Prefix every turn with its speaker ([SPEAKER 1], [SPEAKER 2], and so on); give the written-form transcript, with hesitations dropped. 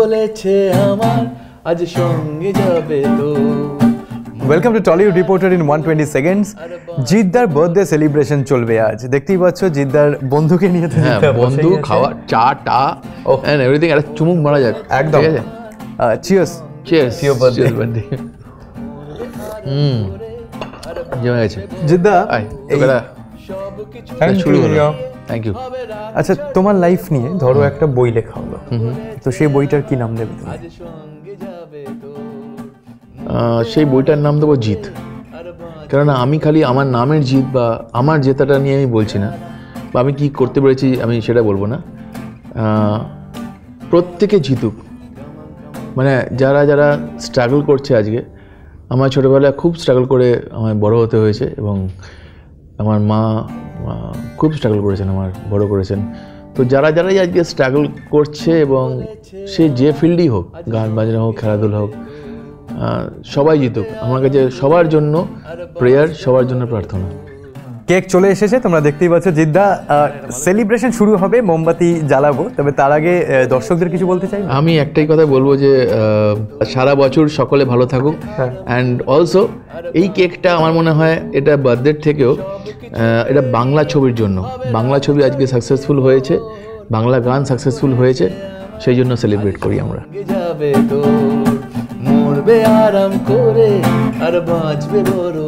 [SPEAKER 1] বলেছে আমার আজ সঙ্গে যাবে তো।
[SPEAKER 2] Welcome to Tollywood reporter in 120 seconds. জিদ্দার বার্থডে সেলিব্রেশন চলবে আজ, দেখতেই পাচ্ছ জিদ্দার বন্ধুকে নিয়ে।
[SPEAKER 3] হ্যাঁ, বন্ধু, খাওয়া, চা টা এন্ড এভরিথিং, একটা চুমুক মারা যাক
[SPEAKER 2] একদম। চিয়ার্স।
[SPEAKER 3] Cheers your birthday. জমে গেছে
[SPEAKER 2] জিদ্দা।
[SPEAKER 3] শুরু হলো। Thank you.
[SPEAKER 2] আচ্ছা, তোমার লাইফ নিয়ে ধরো একটা বই লেখা হলো, তো সেই বইটার কি নাম দেবে তুমি?
[SPEAKER 3] সেই বইটার নাম দেবো জিত। কেননা আমি খালি আমার নামের জিত বা আমার জেতাটা নিয়ে আমি বলছি না, বা আমি কি করতে পেরেছি আমি সেটা বলবো না। প্রত্যেকে জিতুক, মানে যারা যারা স্ট্রাগল করছে আজকে। আমার ছোটোবেলায় খুব স্ট্রাগল করে আমায় বড় হতে হয়েছে, এবং আমার মা খুব স্ট্রাগল করেছেন, আমার বড় করেছেন। তো যারা যারাই আজকে স্ট্রাগল করছে, এবং সে যে ফিল্ডই হোক, গান বাজনা হোক, খেলাধুলা হোক, সবাই জিতুক। আমার কাছে সবার জন্য প্রেয়ার, সবার জন্য প্রার্থনা।
[SPEAKER 2] কেক চলে এসেছে, তোমরা দেখতেই পাচ্ছ। জিদ্দা, সেলিব্রেশন শুরু হবে, মোমবাতি জ্বালাবো, তবে তার আগে দর্শকদের কিছু বলতে চাই।
[SPEAKER 3] আমি একটাই কথা বলবো যে সারা বছর সকলে ভালো থাকুক। অ্যান্ড অলসো এই কেকটা আমার মনে হয় এটা বার্থডের থেকেও এটা বাংলা ছবির জন্য। বাংলা ছবি আজকে সাকসেসফুল হয়েছে, বাংলা গান সাকসেসফুল হয়েছে, সেই জন্য সেলিব্রেট করি আমরা।
[SPEAKER 1] যাবে তো মরবে আরাম করে আর বাঁচবে বড়।